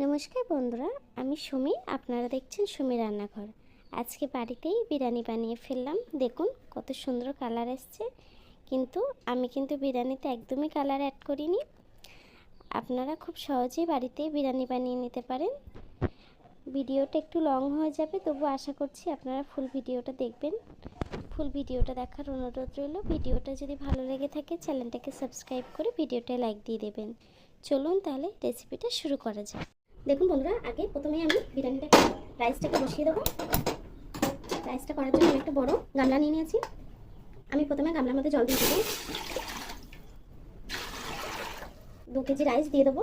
নমস্কার বন্ধুরা, আমি সুমি। আপনারা দেখছেন সুমি রান্নাঘর। আজকে বাড়িতেই বিরিয়ানি বানিয়ে ফেললাম। দেখুন কত সুন্দর কালার এসছে। কিন্তু আমি বিরিয়ানিতে একদমই কালার অ্যাড করিনি। আপনারা খুব সহজেই বাড়িতেই বিরিয়ানি বানিয়ে নিতে পারেন। ভিডিওটা একটু লং হয়ে যাবে, তবু আশা করছি আপনারা ফুল ভিডিওটা দেখবেন। ফুল ভিডিওটা দেখার অনুরোধ রইল। ভিডিওটা যদি ভালো লেগে থাকে চ্যানেলটাকে সাবস্ক্রাইব করে ভিডিওটায় লাইক দিয়ে দেবেন। চলুন তাহলে রেসিপিটা শুরু করা যাক। দেখুন বন্ধুরা, আগে প্রথমে আমি রাইসটাকে বসিয়ে দেবো। রাইসটা করার জন্য আমি একটা বড় গামলা নিয়ে নিয়েছি। আমি প্রথমে গামলার মধ্যে জল দিয়ে দেবো। 2 কেজি রাইস দিয়ে দেবো।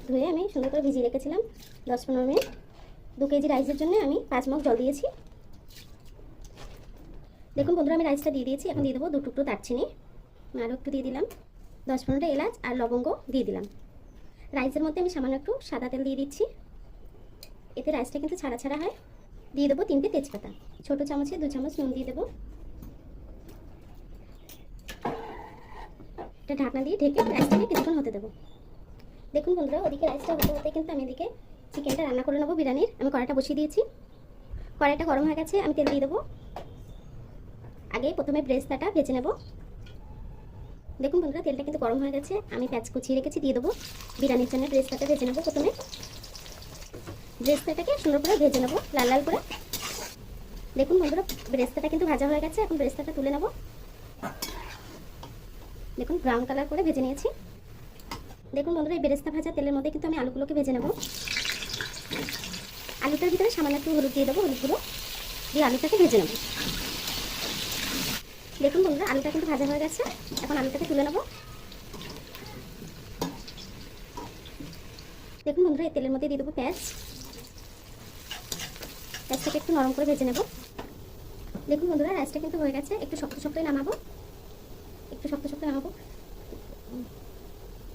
ধুয়ে আমি সুন্দর করে ভিজিয়ে রেখেছিলাম 10-15 মিনিট। 2 কেজি রাইসের জন্য আমি 5 মগ জল দিয়েছি। দেখুন বন্ধুরা, আমি রাইসটা দিয়ে দিয়েছি। এখন দিয়ে দেবো 2 টুকরো দারচিনি, আরও একটু দিয়ে দিলাম 10-15টা এলাচ আর লবঙ্গ দিয়ে দিলাম। রাইসের মধ্যে আমি সামান্য একটু সাদা তেল দিয়ে দিচ্ছি, এতে রাইসটা কিন্তু ছাড়া ছাড়া হয়। দিয়ে দেবো 3টে তেজপাতা, ছোটো চামচে 2 চামচ নুন দিয়ে দেবো। এটা ঢাকনা দিয়ে ঢেকে রাইসটাকে কিছুক্ষণ হতে দেবো। দেখুন বন্ধুরা, ওদিকে রাইসটা হতে হতে কিন্তু আমি এদিকে চিকেনটা রান্না করে নেবো বিরিয়ানির। আমি কড়াইটা বসিয়ে দিয়েছি। কড়াইটা গরম হয়ে গেছে, আমি তেল দিয়ে দেবো। আগে প্রথমে ব্রেস্তাটা ভেজে নেব। দেখুন বন্ধুরা, তেলটা কিন্তু গরম হয়ে গেছে। আমি পেঁয়াজ কুচিয়ে রেখেছি, দিয়ে দেবো। বিরিয়ানির জন্য ব্রেস্তাটা ভেজে নেবো। প্রথমে ব্রেস্তাটাকে সুন্দর করে ভেজে নেবো লাল লাল করে। দেখুন বন্ধুরা, ব্রেস্তাটা কিন্তু ভাজা হয়ে গেছে। এখন ব্রেস্তাটা তুলে নেব। দেখুন ব্রাউন কালার করে ভেজে নিয়েছি। দেখুন বন্ধুরা, এই বেরেস্তা ভাজা তেলের মধ্যে কিন্তু আমি আলুগুলোকে ভেজে নেব। আলুটার ভিতরে সামান্য একটু হলুদ দিয়ে দেবো। হলুদ গুঁড়ো দিয়ে আলুটাকে ভেজে নেব। দেখুন বন্ধুরা, আলুটা কিন্তু ভাজা হয়ে গেছে। এখন আলুটাকে তুলে নেব। দেখুন বন্ধুরা, এই তেলের মধ্যে দিয়ে দেবো পেঁয়াজ। পেঁয়াজটাকে একটু নরম করে ভেজে নেব। দেখুন বন্ধুরা, রাইসটা কিন্তু হয়ে গেছে। একটু শক্ত শক্তই নামাবো।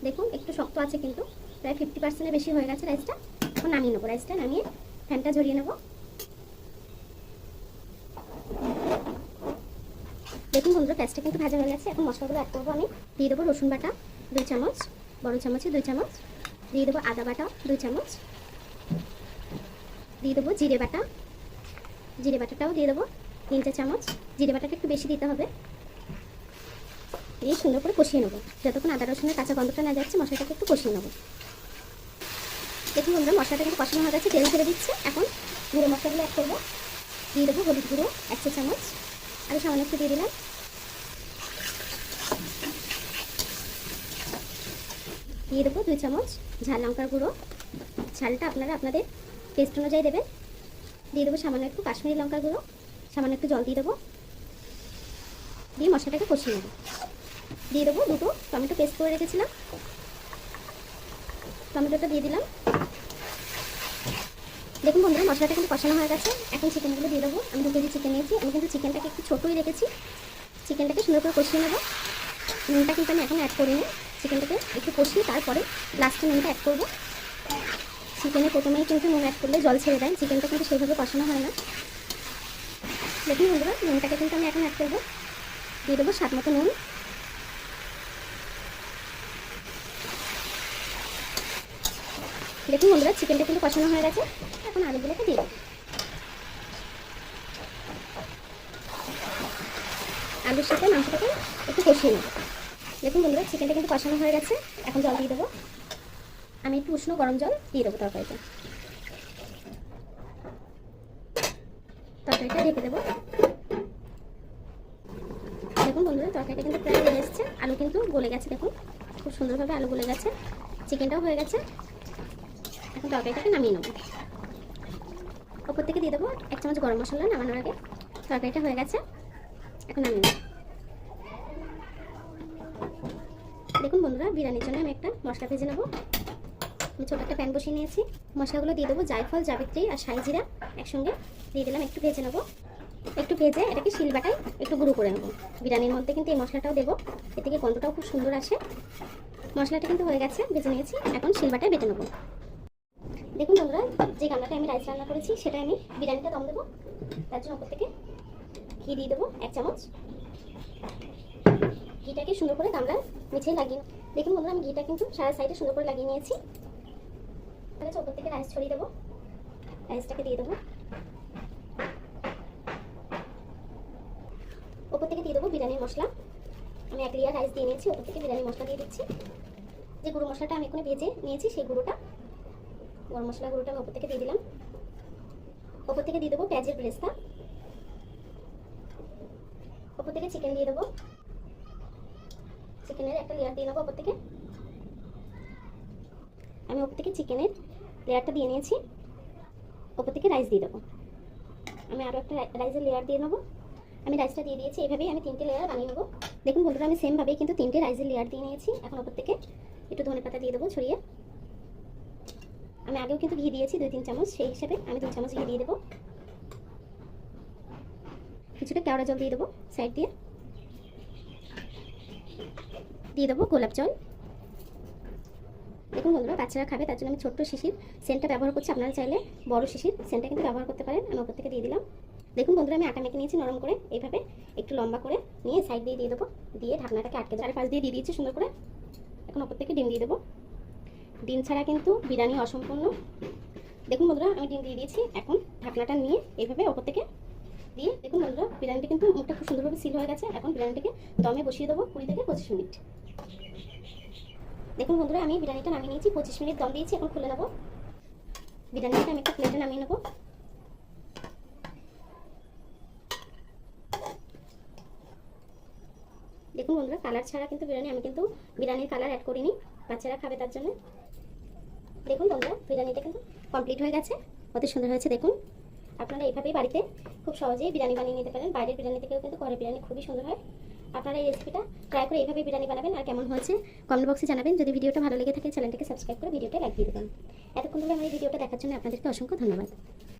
দেখুন একটু শক্ত আছে, কিন্তু প্রায় 50%-এর বেশি হয়ে গেছে রাইসটা। এখন নামিয়ে নেবো। রাইসটা নামিয়ে ফ্যানটা ঝরিয়ে নেব। দেখুন বন্ধুরা, পেঁয়াজটা কিন্তু ভাজা হয়ে গেছে। এখন মশলাগুলো অ্যাড করবো। আমি দিয়ে দেবো রসুন বাটা 2 চামচ, বড় চামচে 2 চামচ। দিয়ে দেবো আদা বাটা 2 চামচ। দিয়ে দেবো জিরে বাটাটাও দিয়ে দেবো 3 চামচ। জিরে বাটাটা একটু বেশি দিতে হবে। দিয়ে সুন্দর করে কষিয়ে নেবো। যতক্ষণ আদা রসুনের কাঁচা গন্ধটা না যাচ্ছে, মশলাটাকে একটু কষিয়ে নেবো। দেখুন বন্ধুরা, মশলাটা কিন্তু কষানো হয়ে গেছে, তেল ছেড়ে দিচ্ছে। এখন গুঁড়ো মশলাগুলো অ্যাড করবো। দিয়ে দেবো হলুদ গুঁড়ো 1 চামচ, আর সামান্য একটু দিয়ে দিলাম। দিয়ে দেবো 2 চামচ ঝাল লঙ্কার গুঁড়ো। ঝালটা আপনারা আপনাদের টেস্ট অনুযায়ী দেবেন। দিয়ে দেবো সামান্য একটু কাশ্মীরি লঙ্কার গুঁড়ো। সামান্য একটু জল দিয়ে দেবো। দিয়ে মশলাটাকে কষিয়ে নেবো। দিয়ে দেবো 2টো টমেটো পেস্ট করে রেখেছিলাম, টমেটোটা দিয়ে দিলাম। দেখুন বন্ধুরা, মশলাটা কিন্তু কষানো হয়ে গেছে। এখন চিকেনগুলো দিয়ে দেবো। আমি 2 কেজি চিকেন নিয়েছি। আমি কিন্তু চিকেনটাকে একটু ছোটোই রেখেছি। চিকেনটাকে সুন্দর করে কষিয়ে নেবো। নুনটা কিন্তু আমি এখন অ্যাড করিনি। চিকেনটাকে একটু কষিয়ে তারপরে লাস্টে নুনটা অ্যাড করবো। চিকেনে প্রথমেই কিন্তু নুন অ্যাড করলে জল ছেড়ে দেয়। চিকেনটা কিন্তু সেইভাবে কষানো হয় না। দেখুন বন্ধুরা, নুনটাকে কিন্তু আমি এখন অ্যাড করবো। দিয়ে দেবো স্বাদ মতো নুন। দেখুন বন্ধুরা, চিকেনটা কিন্তু কষানো হয়ে গেছে। এখন আলুগুলোকে দিয়ে দেবো। আলুর সাথে মাংসটাকে একটু কষিয়ে নেব। দেখুন বন্ধুরা, চিকেনটা কিন্তু কষানো হয়ে গেছে। এখন জল দিয়ে দেবো। আমি একটু উষ্ণ গরম জল দিয়ে দেবো তরকারিটা ঢেকে দেবো। দেখুন বন্ধুরা, তরকারিটা কিন্তু প্রায় হয়ে এসেছে। আলু কিন্তু গলে গেছে। দেখুন খুব সুন্দরভাবে আলু গলে গেছে। চিকেনটাও হয়ে গেছে। এখন তরকারিটাকে নামিয়ে নেব। ওপর থেকে দিয়ে দেবো 1 চামচ গরম মশলা নামানোর আগে। তরকারিটা হয়ে গেছে, এখন নামিয়ে নেব। দেখুন বন্ধুরা, বিরিয়ানির জন্য আমি একটা মশলা ভেজে নেব। আমি ছোটো একটা প্যান বসিয়ে নিয়েছি। মশলাগুলো দিয়ে দেবো। জায়ফল, জাবিত্রী আর শাহি জিরা একসঙ্গে দিয়ে দিলাম। একটু ভেজে নেব। একটু ভেজে এটাকে শিলবাটায় একটু গুঁড়ো করে নেব। বিরিয়ানির মধ্যে কিন্তু এই মশলাটাও দেবো, এ থেকে গন্ধটাও খুব সুন্দর আসে। মশলাটা কিন্তু হয়ে গেছে, ভেজে নিয়েছি। এখন শিলবাটায় বেটে নেব। দেখুন বন্ধুরা, যে গামলাটা আমি রাইস রান্না করেছি সেটা আমি বিরিয়ানিটা দম দেবো। তার জন্য ওপর থেকে ঘি দিয়ে দেবো 1 চামচ। ঘিটাকে সুন্দর করে গামলায় মিছিয়ে লাগিয়ে। দেখুন বন্ধুরা, আমি ঘিটা কিন্তু সারা সাইডে সুন্দর করে লাগিয়ে নিয়েছি। তাহলে ওপর থেকে রাইস ছড়িয়ে দেবো, রাইসটাকে দিয়ে দেবো। ওপর থেকে দিয়ে দেবো বিরিয়ানির মশলা। আমি 1 লেয়ার রাইস দিয়ে নিয়েছি, ওপর থেকে বিরিয়ানি মশলা দিয়ে দিচ্ছি। যে গুঁড়ো মশলাটা আমি এখানে ভেজে নিয়েছি সেই গুঁড়োটা, গরম মশলা গুঁড়োটা আমি ওপর থেকে দিয়ে দিলাম। ওপর থেকে দিয়ে দেবো পেঁয়াজের ব্রেস্তা। ওপর থেকে চিকেন দিয়ে দেবো, চিকেনের একটা লেয়ার দিয়ে নেবো ওপর থেকে। আমি ওপর থেকে চিকেনের লেয়ারটা দিয়ে নিয়েছি, ওপর থেকে রাইস দিয়ে দেবো। আমি আরও একটা রাইসের লেয়ার দিয়ে নেবো। আমি রাইসটা দিয়ে দিয়েছি, এইভাবেই আমি 3টে লেয়ার বানিয়ে নেবো। দেখুন বন্ধুরা, আমি সেমভাবেই কিন্তু 3টে রাইসের লেয়ার দিয়ে নিয়েছি। এখন ওপর থেকে একটু ধনেপাতা দিয়ে দেবো ছড়িয়ে। আমি আগেও কিন্তু ঘি দিয়েছি 2-3 চামচ, সেই হিসাবে আমি 2 চামচ ঘি দিয়ে দেবো। কিছুটা কেওড়া জল দিয়ে দেবো সাইড দিয়ে। দিয়ে দেবো গোলাপ জল। দেখুন বন্ধুরা, বাচ্চারা খাবে তার জন্য আমি ছোট্ট শিশির সেন্টটা ব্যবহার করছি। আপনারা চাইলে বড় শিশির সেন্টটা কিন্তু ব্যবহার করতে পারেন। আমি ওপর থেকে দিয়ে দিলাম। দেখুন বন্ধুরা, আমি আটা মেখে নিয়েছি নরম করে, এইভাবে একটু লম্বা করে নিয়ে সাইড দিয়ে দিয়ে দেবো, দিয়ে ঢাকনাটাকে আটকে দেবো। 4-5 দিয়ে দিয়েছি সুন্দর করে। এখন ওপর থেকে ডিম দিয়ে দেবো। ডিম ছাড়া কিন্তু বিরিয়ানি অসম্পূর্ণ। দেখুন বন্ধুরা, আমি ডিম দিয়ে দিয়েছি। এখন ঢাকনাটা নিয়ে এইভাবে ওপর থেকে দিয়ে, দেখুন বন্ধুরা, বিরিয়ানিটা কিন্তু মুখটা খুব সুন্দরভাবে সিল হয়ে গেছে। এখন বিরিয়ানিটাকে দমে বসিয়ে দেবো 20 থেকে 25 মিনিট। দেখুন বন্ধুরা, আমি বিরিয়ানিটা নামিয়ে নিয়েছি, 25 মিনিট দম দিয়েছি। এখন খুলে নেবো বিরিয়ানিটা, আমি একটা প্লেটে নামিয়ে নেবো। দেখুন বন্ধুরা, কালার ছাড়া কিন্তু বিরিয়ানি, আমি কিন্তু বিরিয়ানির কালার অ্যাড করিনি, বাচ্চারা খাবে তার জন্য। দেখুন বন্ধুরা, বিরিয়ানিটা কিন্তু কমপ্লিট হয়ে গেছে, কত সুন্দর হয়েছে। দেখুন, আপনারা এইভাবেই বাড়িতে খুব সহজেই বিরিয়ানি বানিয়ে নিতে পারেন। বাইরের বিরিয়ানি থেকেও কিন্তু ঘরের বিরিয়ানি খুবই সুন্দর হয়। আপনারা এই রেসিপিটা ট্রাই করে এইভাবে বিরিয়ানি বানাবেন, আর কেমন হয়েছে কমেন্ট বক্সে জানাবেন। যদি ভিডিওটা ভালো লেগে থাকে চ্যানেলটাকে সাবস্ক্রাইব করে ভিডিওটা লাইক দিয়ে দেবেন। এতক্ষণ ধরে আমার এই ভিডিওটা দেখার জন্য আপনাদেরকে অসংখ্য ধন্যবাদ।